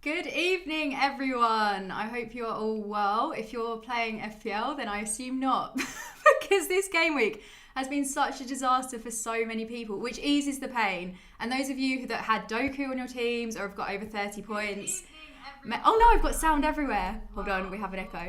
Good evening, everyone. I hope you are all well. If you're playing FPL, then I assume not, because this game week has been such a disaster for so many people, which eases the pain. And those of you that had Doku on your teams or have got over 30 points... Oh no, I've got sound everywhere. Hold on, we have an echo.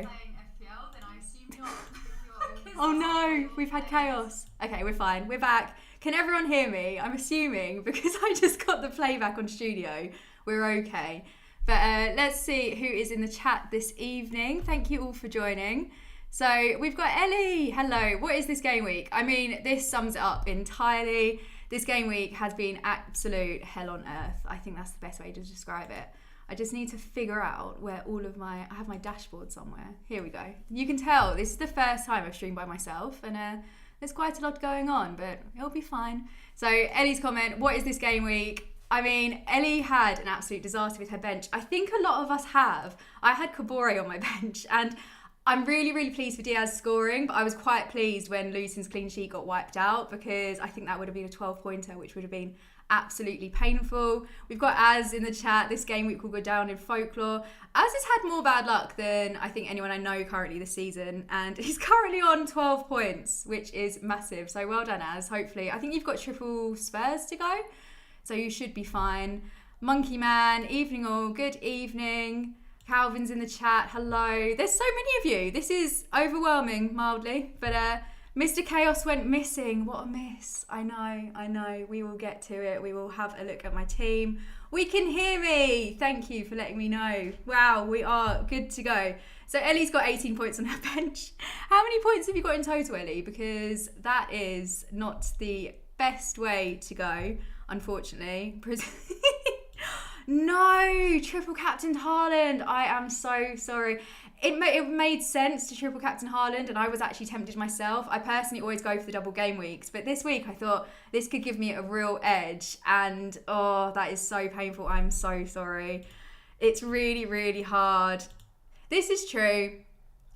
Oh no, we've had chaos. Okay, we're fine. We're back. Can everyone hear me? I'm assuming, because I just got the playback on studio, we're okay. But let's see who is in the chat this evening. Thank you all for joining. So we've got Ellie. Hello. What is this game week? I mean, this sums it up entirely. This game week has been absolute hell on earth. I think that's the best way to describe it. I just need to figure out where all of I have my dashboard somewhere. Here we go. You can tell this is the first time I've streamed by myself, and there's quite a lot going on, but it'll be fine. So Ellie's comment, what is this game week? I mean, Ellie had an absolute disaster with her bench. I think a lot of us have. I had Kabore on my bench, and I'm really, really pleased for Diaz scoring, but I was quite pleased when Luton's clean sheet got wiped out, because I think that would have been a 12-pointer, which would have been absolutely painful. We've got Az in the chat. This game week will go down in folklore. Az has had more bad luck than I think anyone I know currently this season, and he's currently on 12 points, which is massive. So well done, Az. Hopefully, I think you've got triple Spurs to go, so you should be fine. Monkey Man, evening all. Good evening. Calvin's in the chat. Hello. There's so many of you. This is overwhelming, mildly, but Mr. Chaos went missing. What a miss. I know. We will get to it. We will have a look at my team. We can hear me. Thank you for letting me know. Wow, we are good to go. So Ellie's got 18 points on her bench. How many points have you got in total, Ellie? Because that is not the best way to go, unfortunately. No, triple captain Haaland. I am so sorry. It made sense to triple captain Haaland, and I was actually tempted myself. I personally always go for the double game weeks, but this week I thought this could give me a real edge, and oh, that is so painful. I'm so sorry. It's really, really hard. This is true.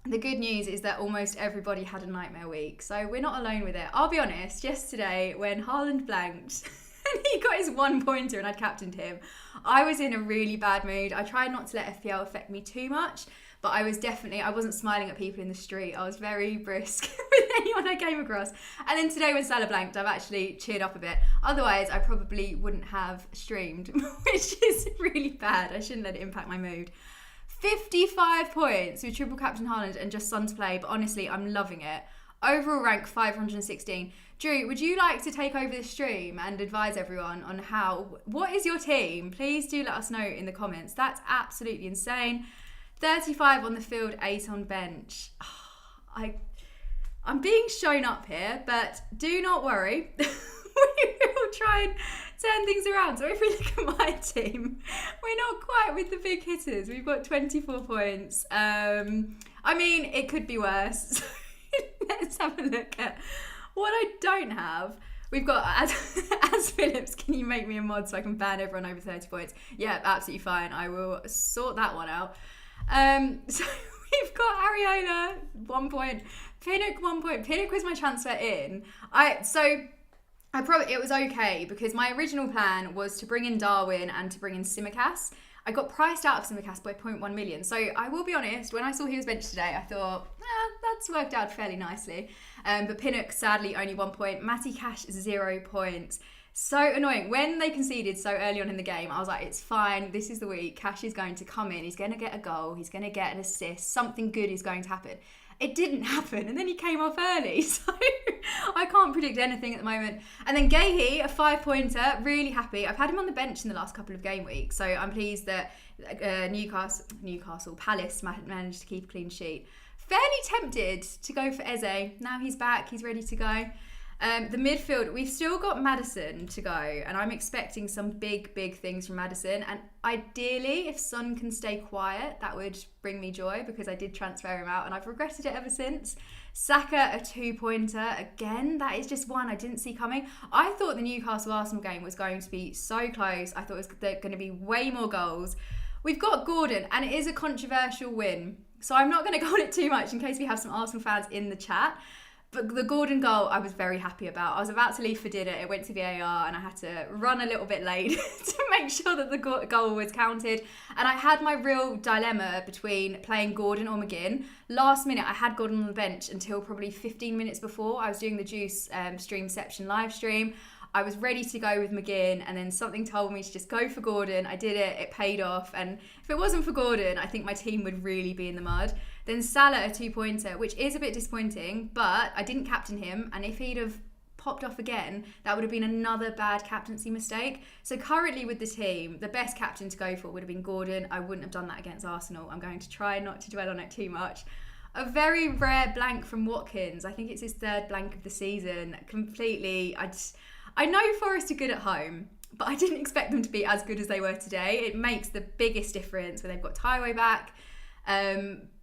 The good news is that almost everybody had a nightmare week, so we're not alone with it. I'll be honest, yesterday when Haaland blanked and he got his 1 pointer and I'd captained him, I was in a really bad mood. I tried not to let FPL affect me too much, but I wasn't smiling at people in the street. I was very brisk with anyone I came across. And then today when Salah blanked, I've actually cheered up a bit. Otherwise, I probably wouldn't have streamed, which is really bad. I shouldn't let it impact my mood. 55 points with triple captain Haaland and just Son to play, but honestly, I'm loving it. Overall rank 516. Drew, would you like to take over the stream and advise everyone on what is your team? Please do let us know in the comments. That's absolutely insane. 35 on the field, 8 on bench. I'm being shown up here, but do not worry. We will try and turn things around. So if we look at my team, we're not quite with the big hitters. We've got 24 points. I mean, it could be worse. Let's have a look at what I don't have. We've got as Phillips, can you make me a mod so I can ban everyone over 30 points? Yeah, absolutely fine. I will sort that one out. So we've got Ariola, 1 point. Pinnock, 1 point. Pinnock was my transfer in. It was okay because my original plan was to bring in Darwin and to bring in Simicast. I got priced out of Simicast by 0.1 million. So I will be honest, when I saw he was benched today, I thought, that's worked out fairly nicely. But Pinnock, sadly, only 1 point. Matty Cash, 0 points. So annoying. When they conceded so early on in the game, I was like, it's fine. This is the week. Cash is going to come in. He's going to get a goal. He's going to get an assist. Something good is going to happen. It didn't happen. And then he came off early. So I can't predict anything at the moment. And then Gahey, a 5-pointer. Really happy. I've had him on the bench in the last couple of game weeks. So I'm pleased that Palace managed to keep a clean sheet. Fairly tempted to go for Eze. Now he's back. He's ready to go. The midfield, we've still got Maddison to go, and I'm expecting some big things from Maddison. And ideally, if Son can stay quiet, that would bring me joy because I did transfer him out and I've regretted it ever since. Saka, a 2-pointer. Again, that is just one I didn't see coming. I thought the Newcastle-Arsenal game was going to be so close. I thought it was going to be way more goals. We've got Gordon, and it is a controversial win. So I'm not going to go on it too much in case we have some Arsenal fans in the chat. But the Gordon goal, I was very happy about. I was about to leave for dinner. It went to VAR and I had to run a little bit late to make sure that the goal was counted. And I had my real dilemma between playing Gordon or McGinn. Last minute, I had Gordon on the bench until probably 15 minutes before. I was doing the Juice Streamception live stream. I was ready to go with McGinn, and then something told me to just go for Gordon. I did it. It paid off. And if it wasn't for Gordon, I think my team would really be in the mud. Then Salah, a 2-pointer, which is a bit disappointing, but I didn't captain him. And if he'd have popped off again, that would have been another bad captaincy mistake. So currently with the team, the best captain to go for would have been Gordon. I wouldn't have done that against Arsenal. I'm going to try not to dwell on it too much. A very rare blank from Watkins. I think it's his third blank of the season. Completely, I know Forest are good at home, but I didn't expect them to be as good as they were today. It makes the biggest difference when they've got Taiwo back.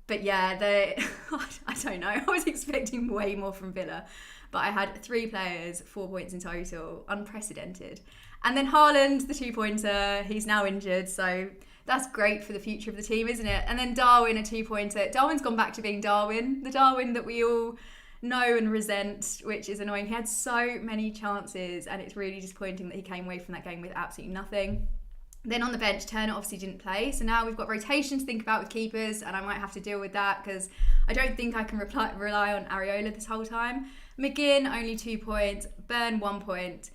But yeah, I don't know. I was expecting way more from Villa. But I had 3 players, 4 points in total. Unprecedented. And then Haaland, the 2-pointer, he's now injured. So that's great for the future of the team, isn't it? And then Darwin, a 2-pointer. Darwin's gone back to being Darwin. The Darwin that we all know and resent, which is annoying. He had so many chances and it's really disappointing that he came away from that game with absolutely nothing. Then on the bench, Turner obviously didn't play, so now we've got rotation to think about with keepers, and I might have to deal with that because I don't think I can rely on Areola this whole time. McGinn, only 2 points. Burn, 1 point.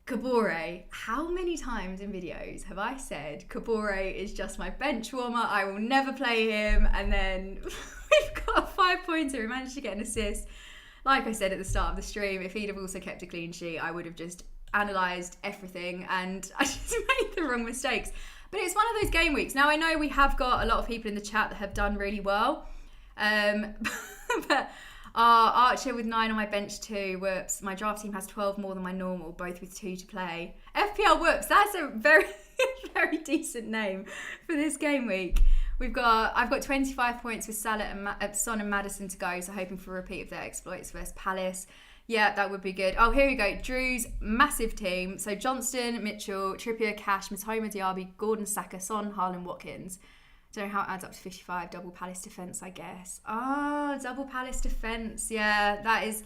Kabore, how many times in videos have I said Kabore is just my bench warmer, I will never play him, and then we've got a 5-pointer who managed to get an assist. Like I said at the start of the stream, if he'd have also kept a clean sheet, I would have just analysed everything and I just made the wrong mistakes. But it's one of those game weeks. Now I know we have got a lot of people in the chat that have done really well, but Archer with 9 on my bench too. Whoops, my draft team has 12 more than my normal, both with 2 to play. FPL whoops, that's a very very decent name for this game week. I've got 25 points with Salah and Son and Maddison to go, so hoping for a repeat of their exploits versus Palace. Yeah, that would be good. Oh, here we go. Drew's massive team. So Johnston, Mitchell, Trippier, Cash, Matoma, Diaby, Gordon, Saka, Son, Haaland, Watkins. Don't know how it adds up to 55. Double Palace defence, I guess. Oh, double Palace defence. Yeah, that is...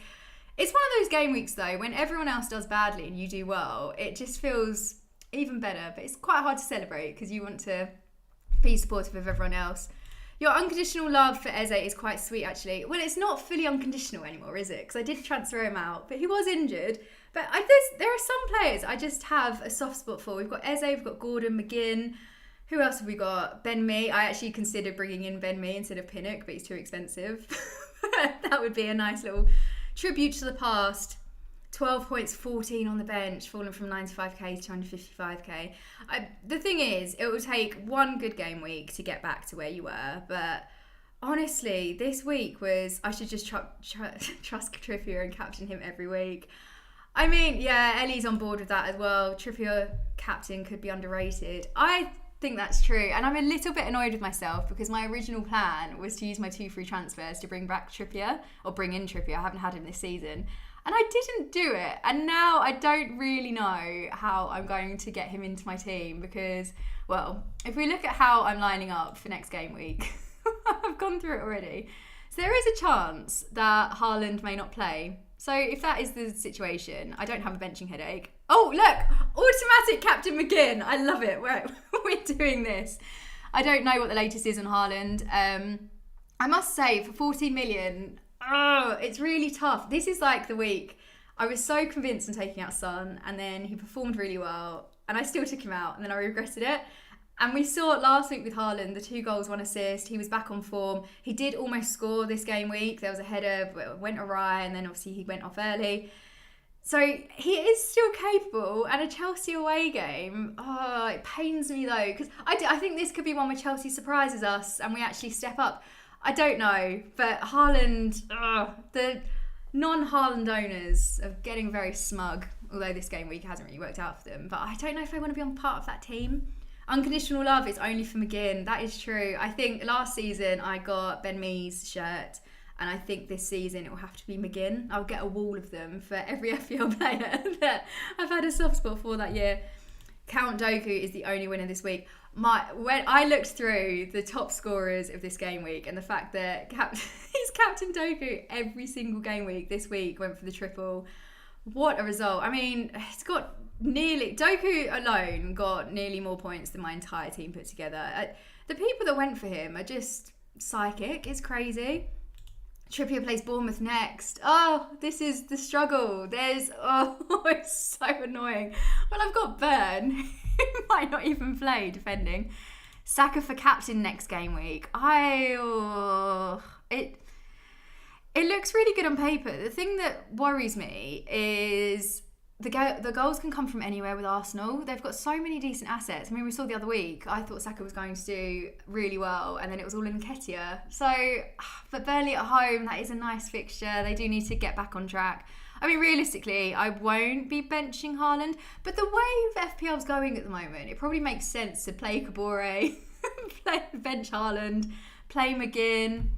It's one of those game weeks, though, when everyone else does badly and you do well. It just feels even better. But it's quite hard to celebrate because you want to be supportive of everyone else. Your unconditional love for Eze is quite sweet, actually. Well, it's not fully unconditional anymore, is it? Because I did transfer him out, but he was injured. But there are some players I just have a soft spot for. We've got Eze, we've got Gordon, McGinn. Who else have we got? Ben Mee. I actually considered bringing in Ben Mee instead of Pinnock, but he's too expensive. That would be a nice little tribute to the past. 12 points, 14 on the bench, falling from 95k to 255k. The thing is, it will take one good game week to get back to where you were. But honestly, this week was... I should just trust Trippier and captain him every week. I mean, yeah, Ellie's on board with that as well. Trippier captain could be underrated. I think that's true. And I'm a little bit annoyed with myself because my original plan was to use my 2 free transfers to bring back Trippier, or bring in Trippier. I haven't had him this season. And I didn't do it. And now I don't really know how I'm going to get him into my team because, well, if we look at how I'm lining up for next game week, I've gone through it already. So there is a chance that Haaland may not play. So if that is the situation, I don't have a benching headache. Oh, look, automatic Captain McGinn. I love it. We're doing this. I don't know what the latest is on Haaland. I must say, for 14 million... Oh, it's really tough. This is like the week. I was so convinced on taking out Son, and then he performed really well, and I still took him out, and then I regretted it. And we saw it last week with Haaland, the 2 goals, 1 assist. He was back on form. He did almost score this game week. There was a header, but went awry, and then obviously he went off early. So he is still capable, and a Chelsea away game, oh, it pains me though, because I think this could be one where Chelsea surprises us, and we actually step up. I don't know, but Haaland, the non-Haaland owners are getting very smug, although this game week hasn't really worked out for them. But I don't know if I want to be on part of that team. Unconditional love is only for McGinn. That is true. I think last season I got Ben Mee's shirt, and I think this season it will have to be McGinn. I'll get a wall of them for every FPL player that I've had a soft spot for that year. Count Doku is the only winner this week. When I looked through the top scorers of this game week and the fact that he's He's captain Doku every single game week. This week went for the triple. What a result. I mean, it's got Doku alone got nearly more points than my entire team put together. The people that went for him are just psychic. It's crazy. Trippier plays Bournemouth next. Oh, this is the struggle. It's so annoying. Well, I've got Burn, who might not even play defending. Saka for captain next game week. It looks really good on paper. The thing that worries me is the goals can come from anywhere with Arsenal. They've got so many decent assets. I mean, we saw the other week, I thought Saka was going to do really well, and then it was all in Nketiah. So, but Burnley at home, that is a nice fixture. They do need to get back on track. I mean, realistically, I won't be benching Haaland, but the way FPL's going at the moment, it probably makes sense to play Kabore, bench Haaland, play McGinn.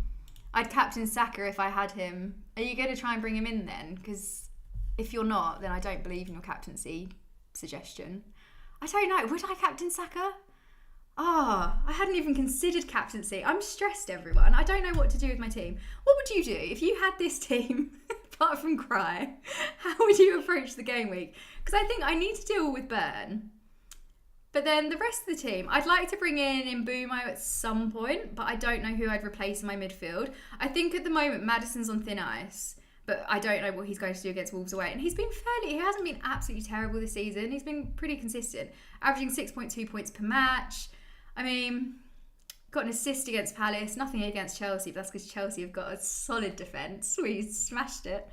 I'd captain Saka if I had him. Are you going to try and bring him in then? Because if you're not, then I don't believe in your captaincy suggestion. I don't know. Would I captain Saka? I hadn't even considered captaincy. I'm stressed, everyone. I don't know what to do with my team. What would you do if you had this team, apart from cry? How would you approach the game week? Because I think I need to deal with Burn. But then the rest of the team, I'd like to bring in Mbumo at some point, but I don't know who I'd replace in my midfield. I think at the moment Maddison's on thin ice, but I don't know what he's going to do against Wolves away. And he hasn't been absolutely terrible this season. He's been pretty consistent, averaging 6.2 points per match. I mean, got an assist against Palace, nothing against Chelsea, but that's because Chelsea have got a solid defence. We smashed it.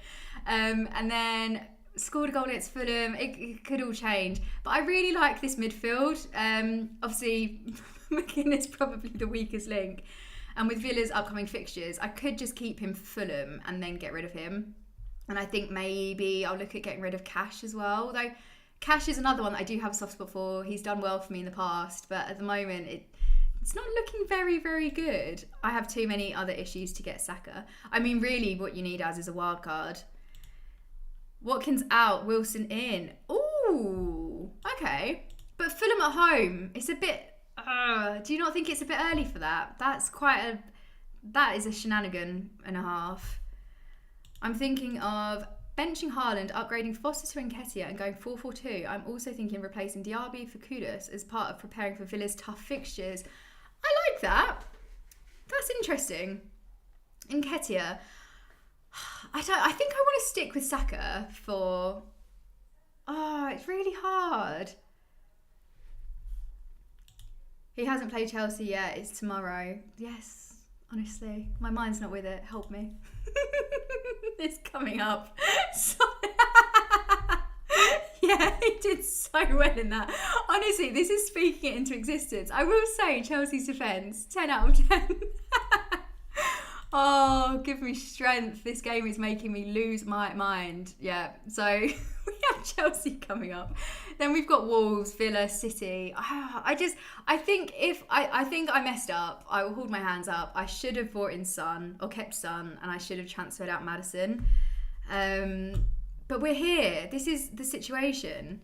And then scored a goal against Fulham. It could all change. But I really like this midfield. Obviously, McGinn is probably the weakest link. And with Villa's upcoming fixtures, I could just keep him for Fulham and then get rid of him. And I think maybe I'll look at getting rid of Cash as well. Although Cash is another one that I do have a soft spot for. He's done well for me in the past. But at the moment, it's not looking very, very good. I have too many other issues to get Saka. I mean, really, what you need is a wild card. Watkins out, Wilson in. Ooh, okay. But Fulham at home, it's a bit... do you not think it's a bit early for that? That is a shenanigan and a half. I'm thinking of benching Haaland, upgrading Foster to Nketiah and going 4-4-2. I'm also thinking of replacing Diaby for Kudus as part of preparing for Villa's tough fixtures. I like that. That's interesting. Nketiah. I think I want to stick with Saka for... it's really hard. He hasn't played Chelsea yet. It's tomorrow. Yes, honestly. My mind's not with it. Help me. It's coming up. Yeah, he did so well in that. Honestly, this is speaking it into existence. I will say Chelsea's defence, 10 out of 10. Oh, give me strength. This game is making me lose my mind. Yeah, so we have Chelsea coming up. Then we've got Wolves, Villa, City. I think I messed up. I will hold my hands up. I should have brought in Son or kept Son, and I should have transferred out Maddison. But we're here. This is the situation.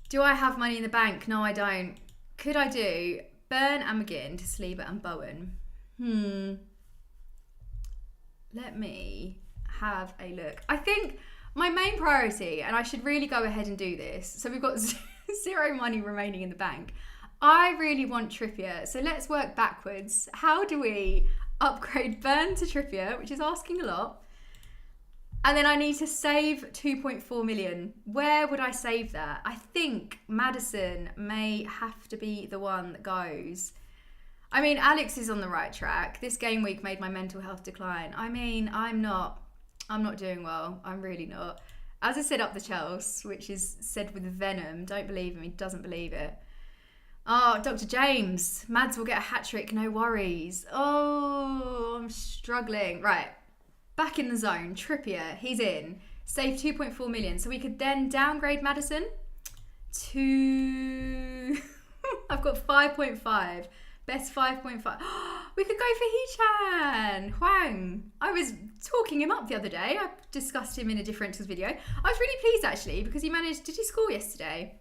Do I have money in the bank? No, I don't. Could I do Burn and McGinn to Saliba and Bowen? Let me have a look. I think my main priority, and I should really go ahead and do this, so we've got 0 money remaining in the bank. I really want Trippier, so let's work backwards. How do we upgrade Burn to Trippier, which is asking a lot, and then I need to save 2.4 million. Where would I save that? I think Maddison may have to be the one that goes. I mean, Alex is on the right track. This game week made my mental health decline. I mean, I'm not doing well. I'm really not. As I said up the Chelsea, which is said with venom. Don't believe him. He doesn't believe it. Oh, Dr. James. Mads will get a hat-trick. No worries. Oh, I'm struggling. Right. Back in the zone. Trippier. He's in. Save 2.4 million. So we could then downgrade Maddison to... I've got 5.5. Best 5.5. We could go for Hee-chan. Huang. I was talking him up the other day. I discussed him in a differentals video. I was really pleased actually because he managed... Did he score yesterday?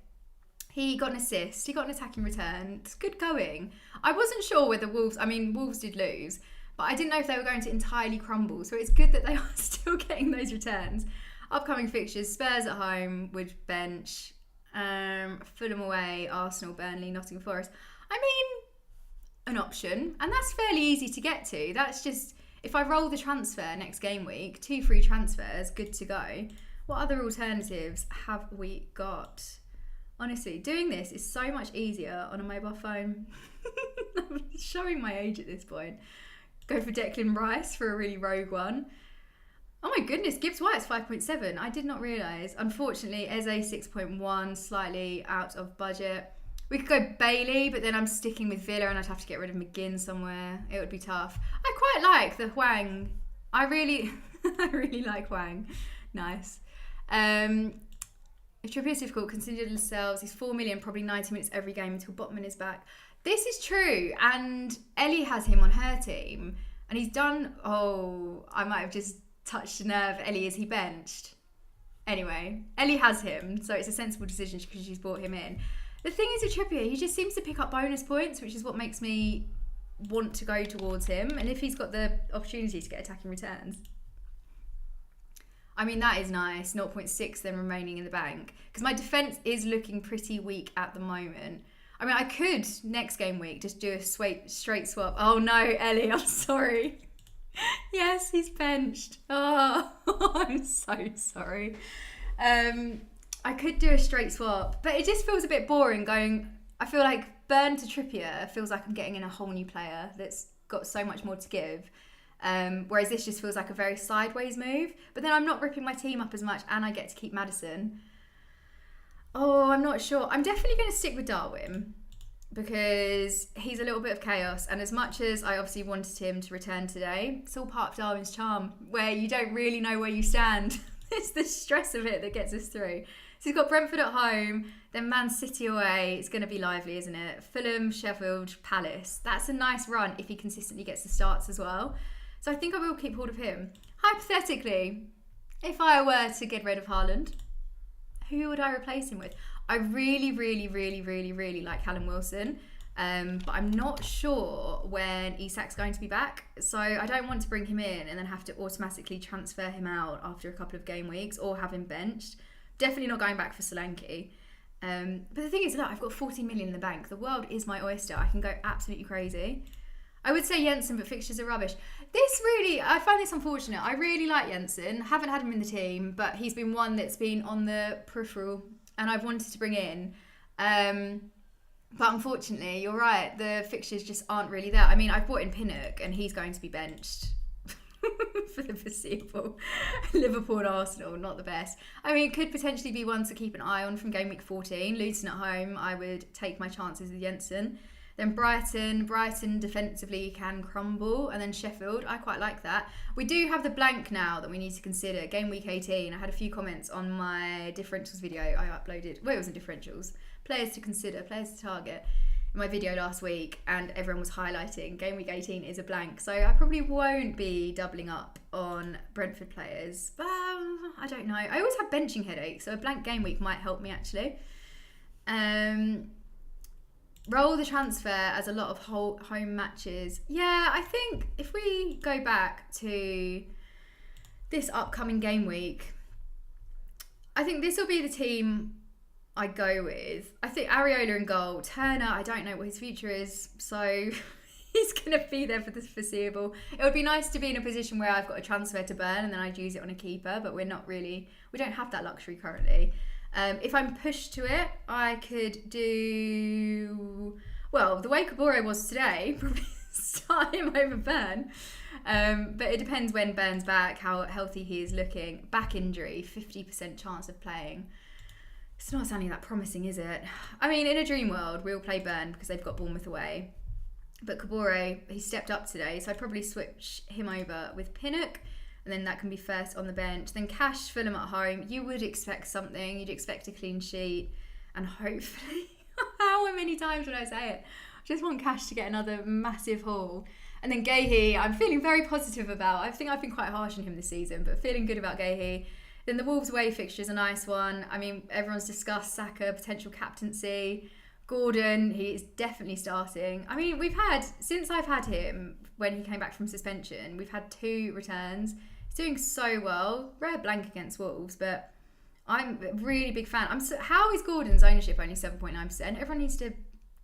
He got an assist. He got an attacking return. It's good going. I wasn't sure whether Wolves... I mean, Wolves did lose. But I didn't know if they were going to entirely crumble. So it's good that they are still getting those returns. Upcoming fixtures, Spurs at home with bench, Fulham away, Arsenal, Burnley, Nottingham Forest. I mean, an option. And that's fairly easy to get to. That's just, if I roll the transfer next game week, 2 free transfers, good to go. What other alternatives have we got? Honestly, doing this is so much easier on a mobile phone. I'm showing my age at this point. Go for Declan Rice for a really rogue one. Oh my goodness, Gibbs White's 5.7. I did not realise. Unfortunately, Eze 6.1, slightly out of budget. We could go Bailey, but then I'm sticking with Villa and I'd have to get rid of McGinn somewhere. It would be tough. I quite like the Hwang. I really like Hwang. Nice. If Trippier is difficult, consider themselves. He's 4 million, probably 90 minutes every game until Botman is back. This is true, and Ellie has him on her team, and he's done. Oh, I might have just touched a nerve. Ellie, is he benched? Anyway, Ellie has him, so it's a sensible decision because she's brought him in. The thing is with Trippier, he just seems to pick up bonus points, which is what makes me want to go towards him. And if he's got the opportunity to get attacking returns. I mean, that is nice. 0.6 then remaining in the bank. Because my defence is looking pretty weak at the moment. I mean, I could, next game week, just do a straight swap. Oh no, Ellie, I'm sorry. Yes, he's benched. Oh, I'm so sorry. I could do a straight swap. But it just feels a bit boring going... I feel like Burn to Trippier feels like I'm getting in a whole new player that's got so much more to give. Whereas this just feels like a very sideways move. But then I'm not ripping my team up as much and I get to keep Maddison. Oh, I'm not sure. I'm definitely going to stick with Darwin because he's a little bit of chaos. And as much as I obviously wanted him to return today, it's all part of Darwin's charm where you don't really know where you stand. It's the stress of it that gets us through. So he's got Brentford at home, then Man City away. It's going to be lively, isn't it? Fulham, Sheffield, Palace. That's a nice run if he consistently gets the starts as well. So I think I will keep hold of him. Hypothetically, if I were to get rid of Haaland, who would I replace him with? I really like Callum Wilson, but I'm not sure when Isak's going to be back. So I don't want to bring him in and then have to automatically transfer him out after a couple of game weeks or have him benched. Definitely not going back for Solanke. But the thing is, look, I've got 14 million in the bank. The world is my oyster. I can go absolutely crazy. I would say Jensen, but fixtures are rubbish. I find this unfortunate. I really like Jensen. Haven't had him in the team, but he's been one that's been on the peripheral and I've wanted to bring in. But unfortunately, you're right. The fixtures just aren't really there. I mean, I've brought in Pinnock and he's going to be benched for the foreseeable. Liverpool and Arsenal, not the best. I mean, it could potentially be one to keep an eye on from game week 14. Luton at home, I would take my chances with Jensen. Then Brighton defensively can crumble. And then Sheffield, I quite like that. We do have the blank now that we need to consider. Game week 18, I had a few comments on my differentials video I uploaded. Well, it wasn't differentials. Players to consider, players to target. In my video last week, and everyone was highlighting game week 18 is a blank. So I probably won't be doubling up on Brentford players. But I don't know. I always have benching headaches, so a blank game week might help me actually. Roll the transfer as a lot of home matches. Yeah, I think if we go back to this upcoming game week, I think this will be the team I go with. I think Areola in goal. Turner, I don't know what his future is, so he's going to be there for the foreseeable. It would be nice to be in a position where I've got a transfer to burn and then I'd use it on a keeper, but we don't have that luxury currently. If I'm pushed to it, I could do... Well, the way Kabore was today, probably start him over Burn. But it depends when Burn's back, how healthy he is looking. Back injury, 50% chance of playing. It's not sounding that promising, is it? I mean, in a dream world, we'll play Burn because they've got Bournemouth away. But Kabore, he stepped up today, so I'd probably switch him over with Pinnock. And then that can be first on the bench. Then Cash, Fulham at home. You would expect something. You'd expect a clean sheet. And hopefully, how many times would I say it? I just want Cash to get another massive haul. And then Gahey, I'm feeling very positive about. I think I've been quite harsh on him this season, but feeling good about Gahey. Then the Wolves away fixture is a nice one. I mean, everyone's discussed Saka, potential captaincy. Gordon, he is definitely starting. I mean, since I've had him, when he came back from suspension, we've had 2 returns. He's doing so well. Rare blank against Wolves, but I'm a really big fan. How is Gordon's ownership only 7.9%? Everyone needs to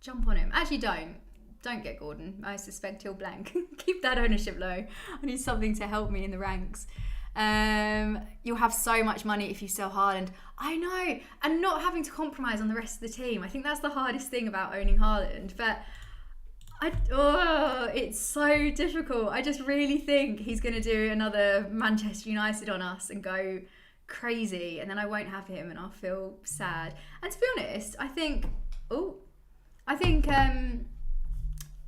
jump on him. Actually, don't get Gordon. I suspect he'll blank. Keep that ownership low. I need something to help me in the ranks. You'll have so much money if you sell Haaland. I know, and not having to compromise on the rest of the team. I think that's the hardest thing about owning Haaland. But it's so difficult. I just really think he's going to do another Manchester United on us and go crazy, and then I won't have him, and I'll feel sad. And to be honest, I've got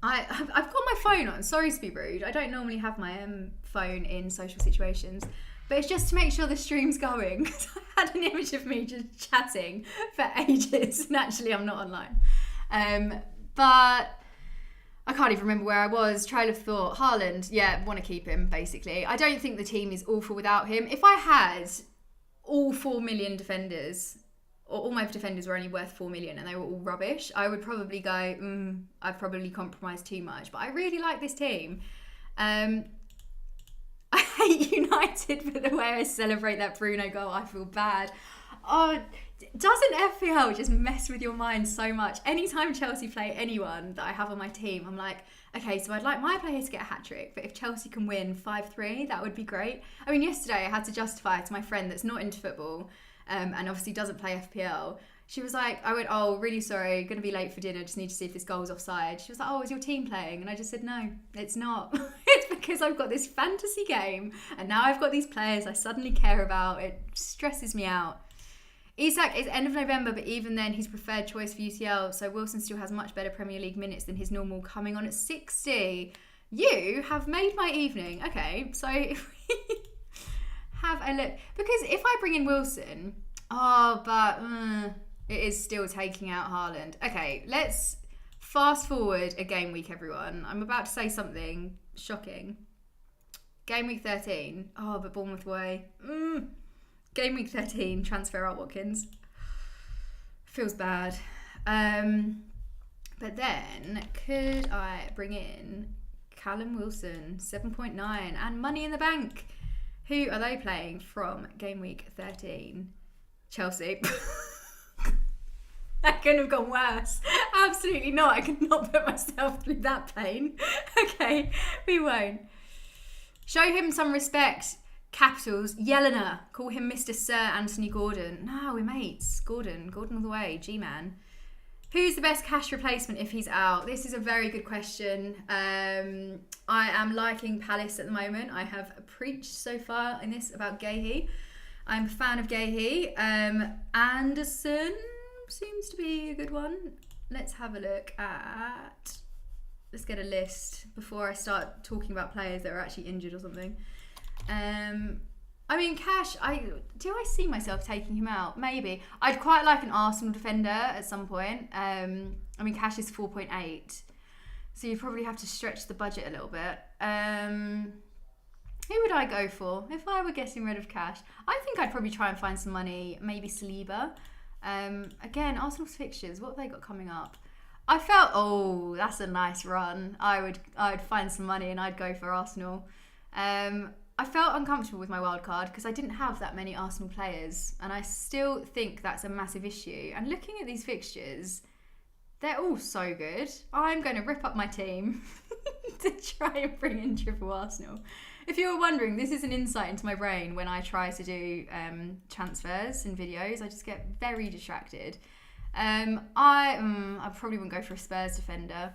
my phone on. Sorry to be rude. I don't normally have my phone in social situations, but it's just to make sure the stream's going, because I had an image of me just chatting for ages, and actually I'm not online. But I can't even remember where I was. Trail of thought. Haaland, want to keep him, basically. I don't think the team is awful without him. If I had all 4 million defenders, or all my defenders were only worth 4 million and they were all rubbish, I would probably go, I've probably compromised too much. But I really like this team. I hate United for the way I celebrate that Bruno goal. I feel bad. Oh, doesn't FPL just mess with your mind so much? Anytime Chelsea play anyone that I have on my team, I'm like, okay, so I'd like my player to get a hat-trick, but if Chelsea can win 5-3, that would be great. I mean, yesterday I had to justify it to my friend that's not into football, and obviously doesn't play FPL. She was like, I went, oh, really sorry, going to be late for dinner, just need to see if this goal's offside. She was like, oh, is your team playing? And I just said, no, it's not. It's because I've got this fantasy game, and now I've got these players I suddenly care about. It stresses me out. Isak is end of November, but even then he's preferred choice for UCL, so Wilson still has much better Premier League minutes than his normal, coming on at 60. You have made my evening. Okay, so if we have a look, because if I bring in Wilson, it is still taking out Haaland. Okay, let's fast forward a game week, everyone. I'm about to say something shocking. Game week 13. Oh, but Bournemouth away. Game week 13, transfer out Watkins. Feels bad. But then, could I bring in Callum Wilson, 7.9, and Money in the Bank? Who are they playing from game week 13? Chelsea. That couldn't have gone worse. Absolutely not. I could not put myself through that pain. Okay, we won't. Show him some respect. Capitals, Yelena. Call him Mr. Sir Anthony Gordon. No, we're mates. Gordon all the way. G-man. Who's the best cash replacement if he's out? This is a very good question. I am liking Palace at the moment. I have preached so far in this about Gahey. I'm a fan of Gahey. Anderson seems to be a good one. Let's have a look at... Let's get a list before I start talking about players that are actually injured or something. I mean, Cash, do I see myself taking him out? Maybe. I'd quite like an Arsenal defender at some point. I mean, Cash is 4.8, so you probably have to stretch the budget a little bit. Who would I go for if I were getting rid of Cash? I think I'd probably try and find some money, maybe Saliba. Again, Arsenal's fixtures, what have they got coming up? I felt, that's a nice run. I'd find some money and I'd go for Arsenal. I felt uncomfortable with my wild card because I didn't have that many Arsenal players, and I still think that's a massive issue. And looking at these fixtures, they're all so good. I'm going to rip up my team to try and bring in triple Arsenal. If you were wondering, this is an insight into my brain when I try to do transfers and videos. I just get very distracted. I probably wouldn't go for a Spurs defender.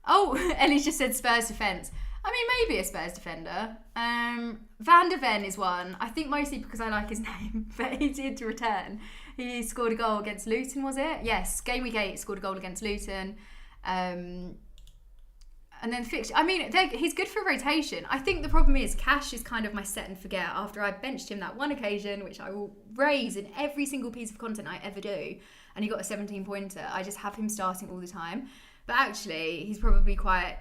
Oh, Ellie's just said Spurs defence. I mean, maybe a Spurs defender. Van der Ven is one. I think mostly because I like his name, but he did return. He scored a goal against Luton, was it? Yes, game week 8, scored a goal against Luton. And then fixture. I mean, he's good for rotation. I think the problem is Cash is kind of my set and forget. After I benched him that one occasion, which I will raise in every single piece of content I ever do, and he got a 17-pointer, I just have him starting all the time. But actually, he's probably quite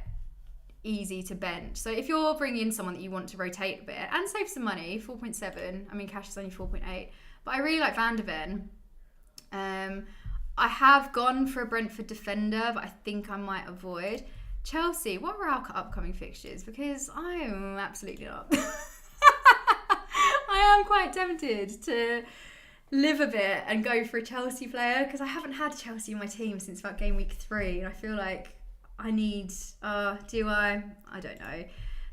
easy to bench. So if you're bringing in someone that you want to rotate a bit and save some money, 4.7. I mean, Cash is only 4.8. But I really like Van der Ven. I have gone for a Brentford defender, but I think I might avoid. Chelsea, what are our upcoming fixtures? Because I am absolutely not. I am quite tempted to live a bit and go for a Chelsea player because I haven't had Chelsea in my team since about game week 3, and I feel like I need, do I? I don't know.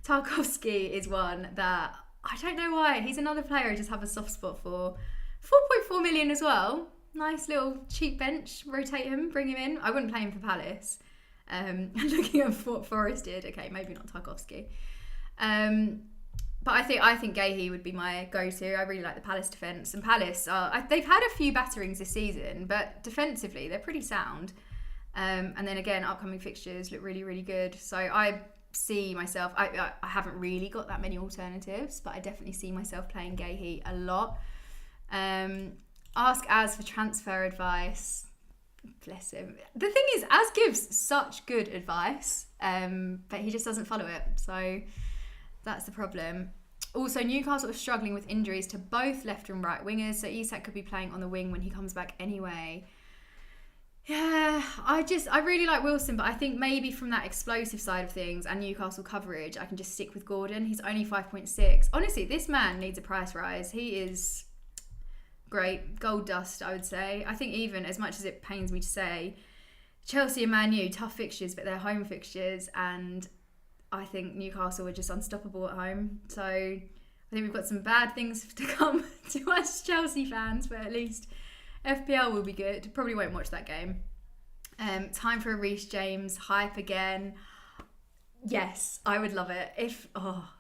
Tarkowski is one that I don't know why. He's another player I just have a soft spot for. 4.4 million as well. Nice little cheap bench. Rotate him, bring him in. I wouldn't play him for Palace. Looking at what Forest did. Okay, maybe not Tarkowski. But I think Gahey would be my go-to. I really like the Palace defence. And Palace, they've had a few batterings this season, but defensively they're pretty sound. And then again, upcoming fixtures look really, really good. So I see myself, I haven't really got that many alternatives, but I definitely see myself playing Gahey a lot. Ask Az for transfer advice. Bless him. The thing is, Az gives such good advice, but he just doesn't follow it. So that's the problem. Also, Newcastle are struggling with injuries to both left and right wingers, so Isak could be playing on the wing when he comes back anyway. Yeah, I really like Wilson, but I think maybe from that explosive side of things and Newcastle coverage, I can just stick with Gordon. He's only 5.6. Honestly, this man needs a price rise. He is great. Gold dust, I would say. I think even, as much as it pains me to say, Chelsea and Man U, tough fixtures, but they're home fixtures, and I think Newcastle are just unstoppable at home. So I think we've got some bad things to come to us Chelsea fans, but at least FPL will be good. Probably won't watch that game. Time for a Reece James hype again. Yes, I would love it.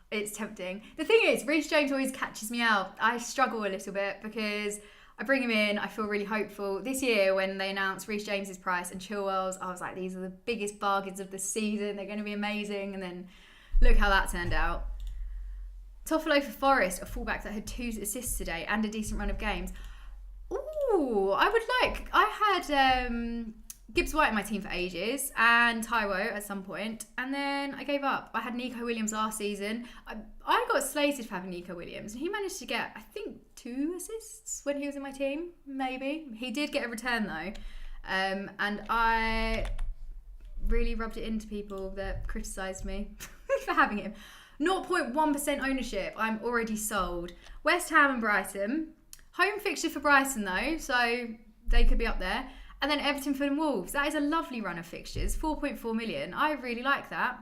It's tempting. The thing is, Reece James always catches me out. I struggle a little bit because I bring him in, I feel really hopeful. This year when they announced Reece James's price and Chilwell's, I was like, these are the biggest bargains of the season. They're going to be amazing. And then look how that turned out. Toffolo for Forest, a fullback that had 2 assists today and a decent run of games. Ooh, I had Gibbs White in my team for ages and Taiwo at some point, and then I gave up. I had Nico Williams last season. I got slated for having Nico Williams, and he managed to get, I think, 2 assists when he was in my team, maybe. He did get a return though, and I really rubbed it into people that criticised me for having him. 0.1% ownership, I'm already sold. West Ham and Brighton. Home fixture for Brighton though, so they could be up there. And then Everton, Fulham, Wolves. That is a lovely run of fixtures. 4.4 million. I really like that.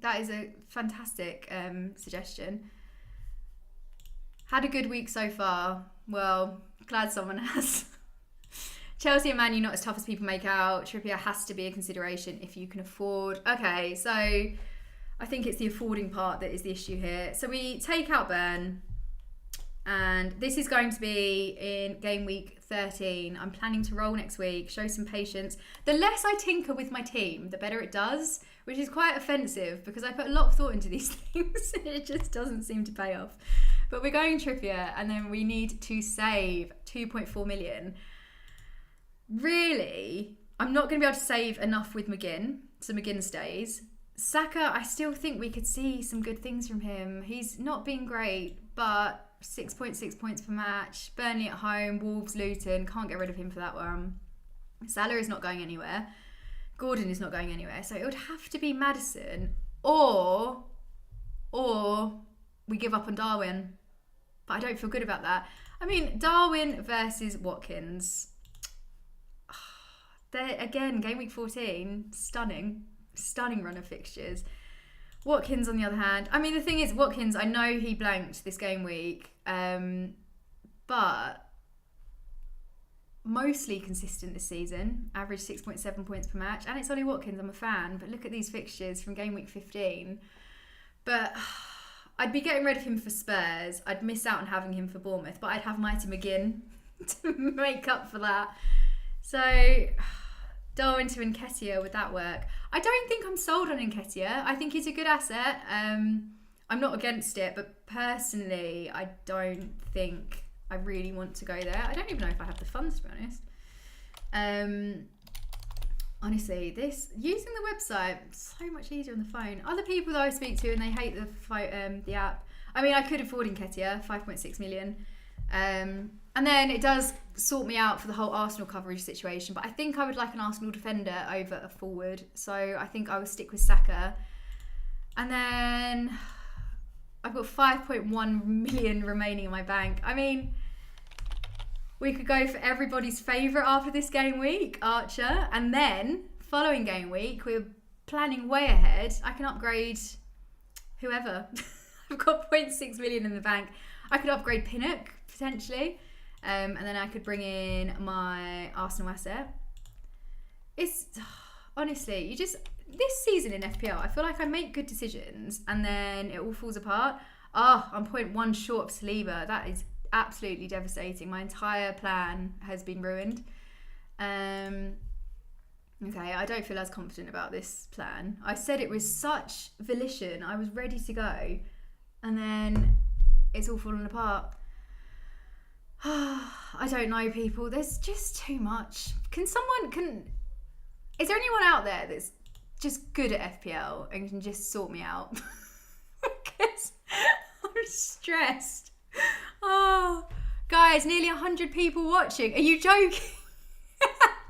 That is a fantastic suggestion. Had a good week so far. Well, glad someone has. Chelsea and Man U not as tough as people make out. Trippier has to be a consideration if you can afford. Okay, so I think it's the affording part that is the issue here. So we take out Burn. And this is going to be in game week 13. I'm planning to roll next week, show some patience. The less I tinker with my team, the better it does, which is quite offensive because I put a lot of thought into these things and it just doesn't seem to pay off. But we're going Trippier, and then we need to save 2.4 million. Really, I'm not going to be able to save enough with McGinn, so McGinn stays. Saka, I still think we could see some good things from him. He's not been great, but 6.6 points per match. Burnley at home, Wolves, Luton. Can't get rid of him for that one. Salah is not going anywhere. Gordon is not going anywhere. So it would have to be Maddison or we give up on Darwin. But I don't feel good about that. I mean, Darwin versus Watkins. They're, again, game week 14. Stunning run of fixtures. Watkins, on the other hand, I mean, the thing is, Watkins, I know he blanked this game week, but mostly consistent this season, average 6.7 points per match, and it's Ollie Watkins, I'm a fan, but look at these fixtures from game week 15. But I'd be getting rid of him for Spurs, I'd miss out on having him for Bournemouth, but I'd have Mighty McGinn to make up for that. So Darwin to Nketiah, would that work? I don't think I'm sold on Nketiah. I think he's a good asset. I'm not against it, but personally, I don't think I really want to go there. I don't even know if I have the funds, to be honest. Honestly, using the website, so much easier on the phone. Other people that I speak to and they hate the app. I mean, I could afford Nketiah, 5.6 million. And And then it does sort me out for the whole Arsenal coverage situation. But I think I would like an Arsenal defender over a forward. So I think I will stick with Saka. And then I've got 5.1 million remaining in my bank. I mean, we could go for everybody's favourite after this game week, Archer. And then, following game week, we're planning way ahead. I can upgrade whoever. I've got 0.6 million in the bank. I could upgrade Pinnock, potentially. And then I could bring in my Arsenal asset. It's, honestly, this season in FPL, I feel like I make good decisions and then it all falls apart. I'm 0.1 short of Saliba. That is absolutely devastating. My entire plan has been ruined. Okay, I don't feel as confident about this plan. I said it was such volition. I was ready to go. And then it's all fallen apart. I don't know, people. There's just too much. Is there anyone out there that's just good at FPL and can just sort me out? Because I'm stressed. Oh, guys, nearly 100 people watching. Are you joking?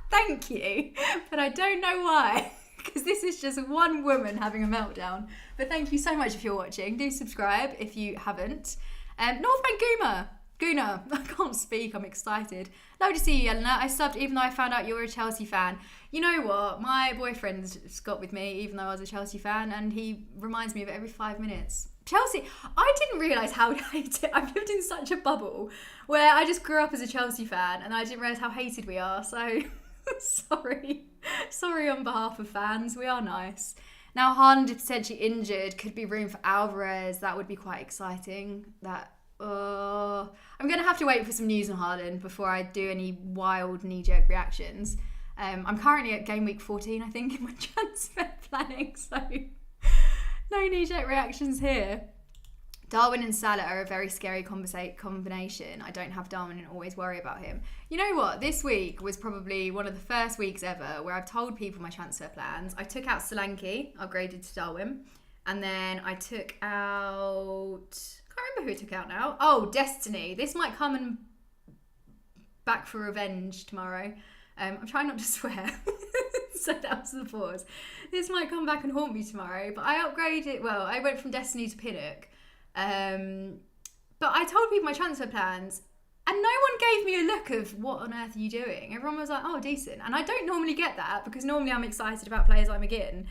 Thank you. But I don't know why. Because this is just one woman having a meltdown. But thank you so much if you're watching. Do subscribe if you haven't. North Van Guna, I can't speak, I'm excited. Lovely to see you, Elena. I subbed even though I found out you were a Chelsea fan. You know what? My boyfriend's got with me even though I was a Chelsea fan, and he reminds me of it every 5 minutes. Chelsea, I didn't realise how hated. I've lived in such a bubble where I just grew up as a Chelsea fan and I didn't realise how hated we are, so sorry on behalf of fans, we are nice. Now Haaland is potentially injured, could be room for Alvarez, that would be quite exciting. I'm going to have to wait for some news on Haaland before I do any wild knee-jerk reactions. I'm currently at game week 14, I think, in my transfer planning, so no knee-jerk reactions here. Darwin and Salah are a very scary combination. I don't have Darwin and always worry about him. You know what? This week was probably one of the first weeks ever where I've told people my transfer plans. I took out Solanke, upgraded to Darwin, and then I took out... I can't remember who I took out now. Oh, Destiny. This might come and back for revenge tomorrow. I'm trying not to swear. So that was the pause. This might come back and haunt me tomorrow. But I upgraded. Well, I went from Destiny to Pinnock. But I told people my transfer plans. And no one gave me a look of what on earth are you doing. Everyone was like, oh, decent. And I don't normally get that because normally I'm excited about players I'm getting.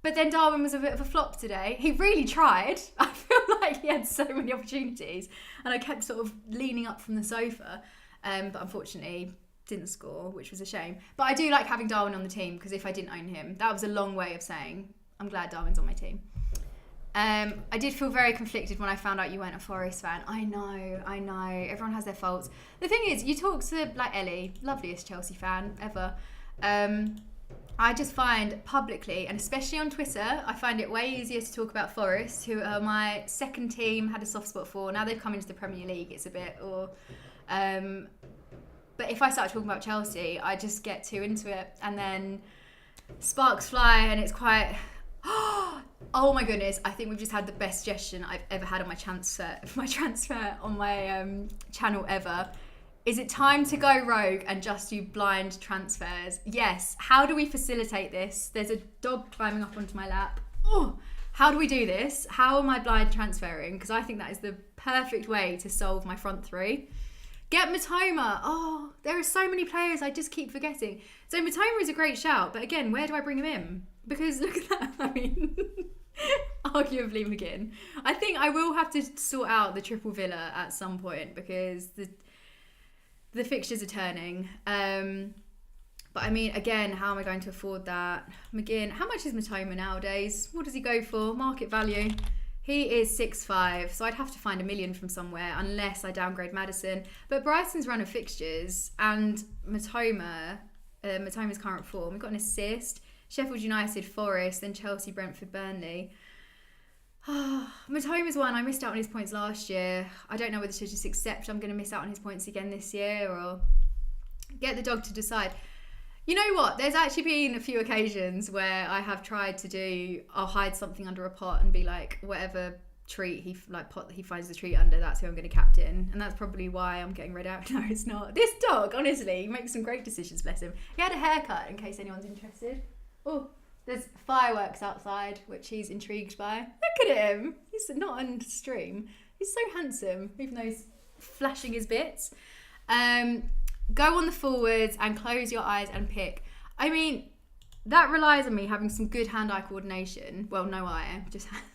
But then Darwin was a bit of a flop today. He really tried. I feel like he had so many opportunities. And I kept sort of leaning up from the sofa. But unfortunately, didn't score, which was a shame. But I do like having Darwin on the team because if I didn't own him, that was a long way of saying I'm glad Darwin's on my team. I did feel very conflicted when I found out you weren't a Forest fan. I know. Everyone has their faults. The thing is, you talk to like Ellie, loveliest Chelsea fan ever. I just find publicly, and especially on Twitter, I find it way easier to talk about Forest, who are my second team, had a soft spot for. Now they've come into the Premier League, it's a bit, but if I start talking about Chelsea, I just get too into it, and then sparks fly, and it's quite... Oh my goodness, I think we've just had the best suggestion I've ever had on my transfer on my channel ever. Is it time to go rogue and just do blind transfers? Yes. How do we facilitate this? There's a dog climbing up onto my lap. Oh, how do we do this? How am I blind transferring? Because I think that is the perfect way to solve my front three. Get Matoma. Oh, there are so many players I just keep forgetting. So Matoma is a great shout, but again, where do I bring him in? Because look at that. I mean, arguably McGinn. I think I will have to sort out the triple Villa at some point because the fixtures are turning. But I mean, again, how am I going to afford that? McGinn, how much is Matoma nowadays? What does he go for? Market value. He is 6'5", so I'd have to find $1 million from somewhere unless I downgrade Maddison. But Brighton's run of fixtures and Matoma's current form, we've got an assist. Sheffield United, Forest, then Chelsea, Brentford, Burnley. Matoma's one, I missed out on his points last year. I don't know whether to just accept I'm going to miss out on his points again this year or get the dog to decide. You know what? There's actually been a few occasions where I have tried to do, I'll hide something under a pot and be like, whatever treat he finds the treat under, that's who I'm going to captain, and that's probably why I'm getting read out. No, it's not. This dog, honestly, he makes some great decisions, bless him. He had a haircut, in case anyone's interested. Oh, there's fireworks outside, which he's intrigued by. Look at him. He's not on stream. He's so handsome, even though he's flashing his bits. Go on the forwards and close your eyes and pick. I mean, that relies on me having some good hand-eye coordination. Well, no eye, just hand.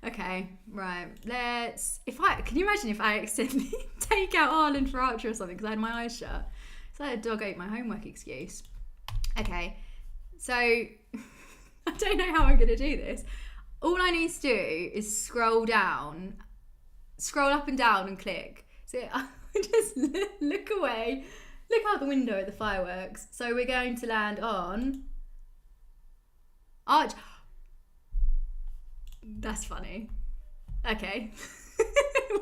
Okay, right. Can you imagine if I accidentally take out Haaland for Archer or something because I had my eyes shut? It's like a dog ate my homework excuse. Okay, so I don't know how I'm going to do this. All I need to do is scroll up and down and click. So I just look away, look out the window at the fireworks. So we're going to land on Arch. That's funny. Okay.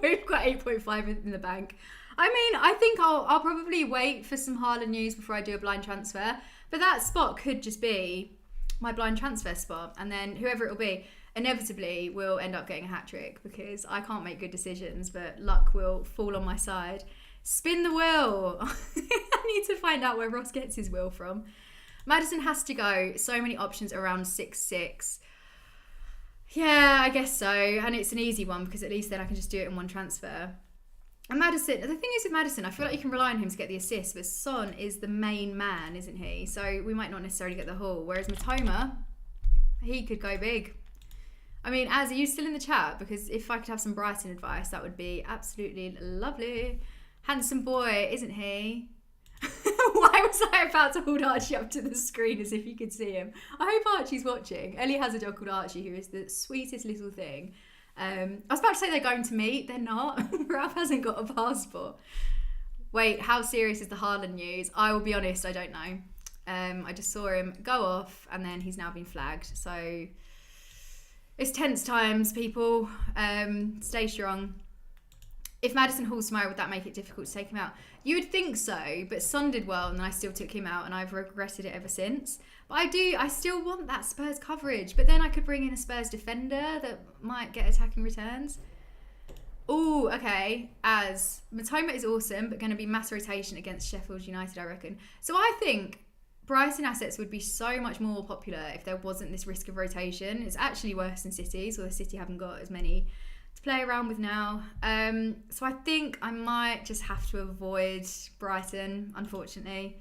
We've got 8.5 in the bank. I mean, I think I'll probably wait for some Haaland news before I do a blind transfer. But that spot could just be my blind transfer spot. And then whoever it'll be, inevitably will end up getting a hat-trick because I can't make good decisions, but luck will fall on my side. Spin the wheel. I need to find out where Ross gets his wheel from. Maddison has to go. So many options around 6-6. Yeah, I guess so. And it's an easy one because at least then I can just do it in one transfer. And Maddison, the thing is with Maddison, I feel like you can rely on him to get the assist, but Son is the main man, isn't he? So we might not necessarily get the haul. Whereas Matoma, he could go big. I mean, Az, are you still in the chat? Because if I could have some Brighton advice, that would be absolutely lovely. Handsome boy, isn't he? Why was I about to hold Archie up to the screen as if you could see him? I hope Archie's watching. Ellie has a dog called Archie who is the sweetest little thing. I was about to say they're going to meet. They're not. Ralph hasn't got a passport. Wait, how serious is the Haaland news? I will be honest, I don't know. I just saw him go off and then he's now been flagged. So it's tense times, people. Stay strong. If Maddison hauls tomorrow, would that make it difficult to take him out? You would think so, but Son did well and I still took him out and I've regretted it ever since. But I still want that Spurs coverage. But then I could bring in a Spurs defender that might get attacking returns. Oh, okay. As Matoma is awesome, but going to be mass rotation against Sheffield United, I reckon. So I think Brighton assets would be so much more popular if there wasn't this risk of rotation. It's actually worse than City's, although City haven't got as many to play around with now. So I think I might just have to avoid Brighton, unfortunately.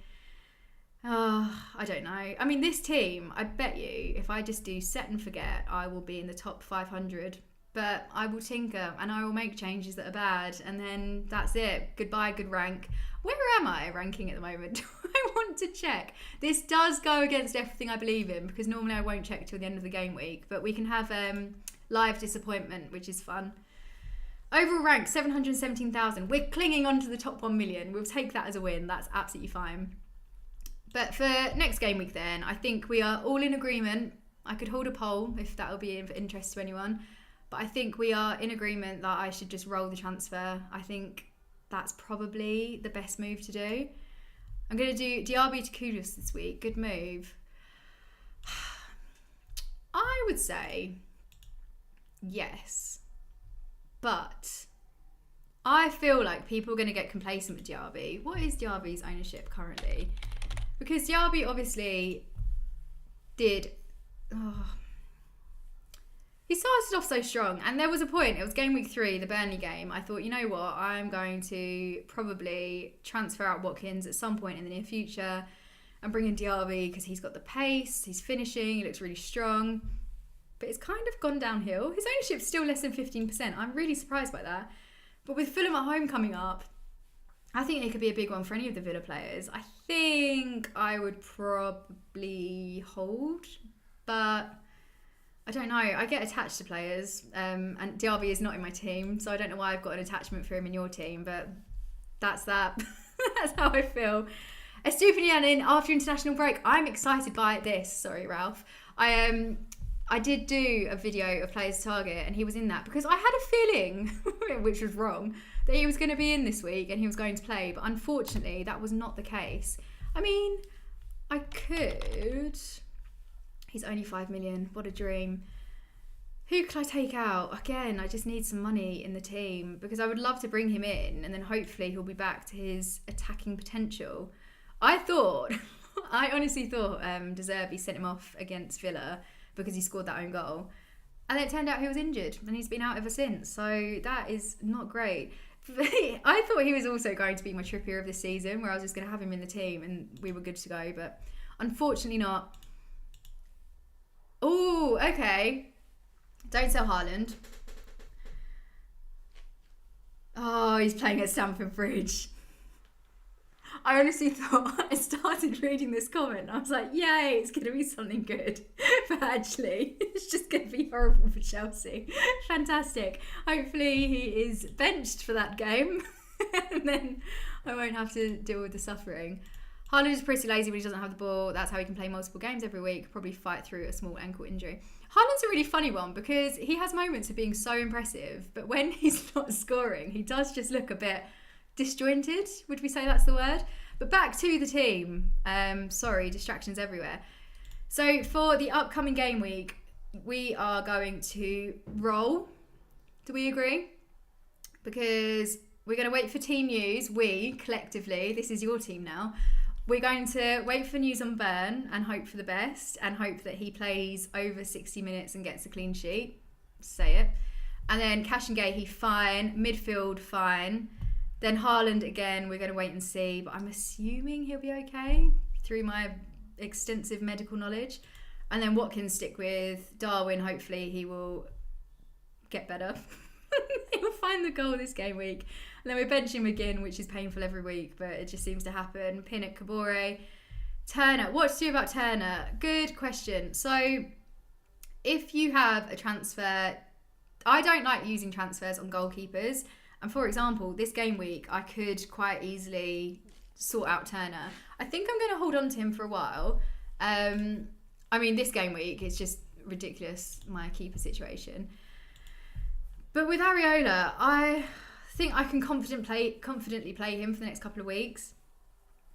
I don't know. I mean, this team, I bet you, if I just do set and forget, I will be in the top 500. But I will tinker and I will make changes that are bad. And then that's it. Goodbye, good rank. Where am I ranking at the moment? I want to check. This does go against everything I believe in because normally I won't check till the end of the game week. But we can have live disappointment, which is fun. Overall rank, 717,000. We're clinging on to the top 1 million. We'll take that as a win. That's absolutely fine. But for next game week then, I think we are all in agreement. I could hold a poll if that will be of interest to anyone. But I think we are in agreement that I should just roll the transfer. I think that's probably the best move to do. I'm going to do Diaby to Kudus this week. Good move. I would say yes. But I feel like people are going to get complacent with Diaby. What is Diaby's ownership currently? Because Diaby obviously did... He started off so strong, and there was a point, it was game week 3, the Burnley game. I thought, you know what, I'm going to probably transfer out Watkins at some point in the near future and bring in Diaby because he's got the pace, he's finishing, he looks really strong. But it's kind of gone downhill. His ownership's still less than 15%. I'm really surprised by that. But with Fulham at home coming up, I think it could be a big one for any of the Villa players. I think I would probably hold, but I don't know. I get attached to players, and Diaby is not in my team, so I don't know why I've got an attachment for him in your team, but that's that. That's how I feel. Estupinian in after international break. I'm excited by this. Sorry, Ralph. I did do a video of Players Target, and he was in that because I had a feeling, which was wrong, that he was going to be in this week and he was going to play, but unfortunately that was not the case. I mean, I could... He's only 5 million. What a dream. Who could I take out? Again, I just need some money in the team because I would love to bring him in and then hopefully he'll be back to his attacking potential. I honestly thought De Zerbi sent him off against Villa because he scored that own goal. And it turned out he was injured and he's been out ever since. So that is not great. I thought he was also going to be my Trippier of this season where I was just going to have him in the team and we were good to go. But unfortunately not. Oh, okay. Don't sell Haaland. Oh, he's playing at Stamford Bridge. I honestly thought, I started reading this comment, I was like, yay, it's going to be something good. But actually, it's just going to be horrible for Chelsea. Fantastic. Hopefully he is benched for that game. And then I won't have to deal with the suffering. Haaland is pretty lazy when he doesn't have the ball. That's how he can play multiple games every week. Probably fight through a small ankle injury. Haaland's a really funny one because he has moments of being so impressive, but when he's not scoring, he does just look a bit disjointed. Would we say that's the word? But back to the team. Sorry, distractions everywhere. So for the upcoming game week, we are going to roll. Do we agree? Because we're going to wait for team news. We, collectively, this is your team now. We're going to wait for news on Burn and hope for the best and hope that he plays over 60 minutes and gets a clean sheet. Say it. And then Cash and Gahey, fine. Midfield, fine. Then Haaland, again, we're going to wait and see. But I'm assuming he'll be okay through my extensive medical knowledge. And then Watkins stick with. Darwin, hopefully he will get better. He'll find the goal this game week. And then we're benching McGinn, which is painful every week, but it just seems to happen. Pinnock, Kabore, Turner. What to do about Turner? Good question. So if you have a transfer, I don't like using transfers on goalkeepers. And for example, this game week, I could quite easily sort out Turner. I think I'm going to hold on to him for a while. I mean, this game week, it's just ridiculous, my keeper situation. But with Areola, I think I can confidently play him for the next couple of weeks.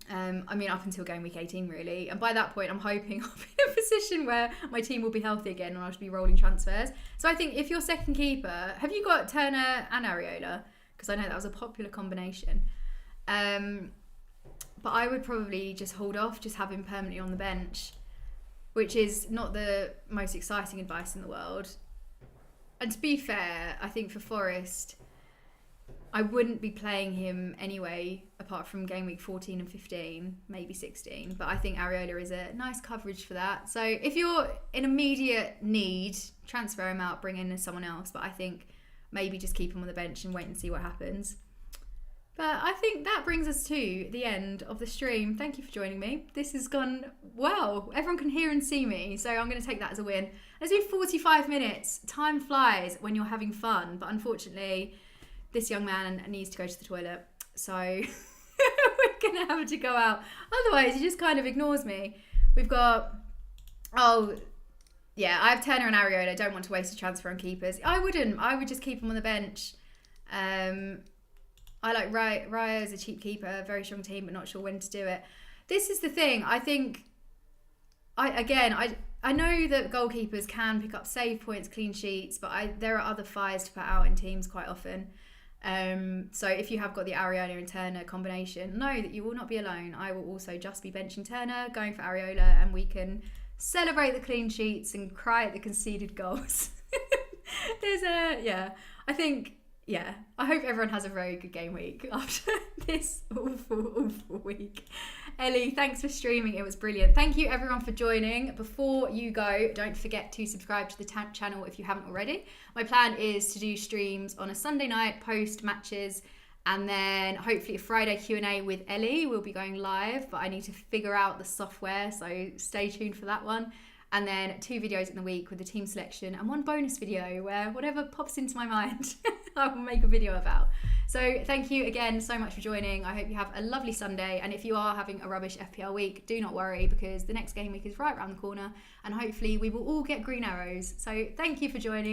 I mean, up until game week 18, really. And by that point, I'm hoping I'll be in a position where my team will be healthy again and I'll just be rolling transfers. So I think if you're second keeper, have you got Turner and Areola? Because I know that was a popular combination. But I would probably just hold off, just have him permanently on the bench, which is not the most exciting advice in the world. And to be fair, I think for Forest, I wouldn't be playing him anyway, apart from game week 14 and 15, maybe 16. But I think Areola is a nice coverage for that. So if you're in immediate need, transfer him out, bring in someone else. But I think maybe just keep him on the bench and wait and see what happens. But I think that brings us to the end of the stream. Thank you for joining me. This has gone well. Everyone can hear and see me, so I'm going to take that as a win. Let's do 45 minutes. Time flies when you're having fun, but unfortunately, this young man needs to go to the toilet, so we're going to have to go out. Otherwise, he just kind of ignores me. We've got, I have Turner and Areola. I don't want to waste a transfer on keepers. I wouldn't. I would just keep him on the bench. I like Raya as a cheap keeper, very strong team, but not sure when to do it. This is the thing. I think, I know that goalkeepers can pick up save points, clean sheets, but there are other fires to put out in teams quite often. So if you have got the Areola and Turner combination, know that you will not be alone. I will also just be benching Turner, going for Areola, and we can celebrate the clean sheets and cry at the conceded goals. I hope everyone has a very good game week after this awful week. Ellie, thanks for streaming. It was brilliant. Thank you everyone for joining. Before you go, don't forget to subscribe to the channel if you haven't already. My plan is to do streams on a Sunday night post matches, and then hopefully a Friday Q&A with Ellie. We'll be going live, but I need to figure out the software, so stay tuned for that one. And then 2 videos in the week with the team selection and 1 bonus video where whatever pops into my mind, I will make a video about. So thank you again so much for joining. I hope you have a lovely Sunday. And if you are having a rubbish FPL week, do not worry, because the next game week is right around the corner and hopefully we will all get green arrows. So thank you for joining.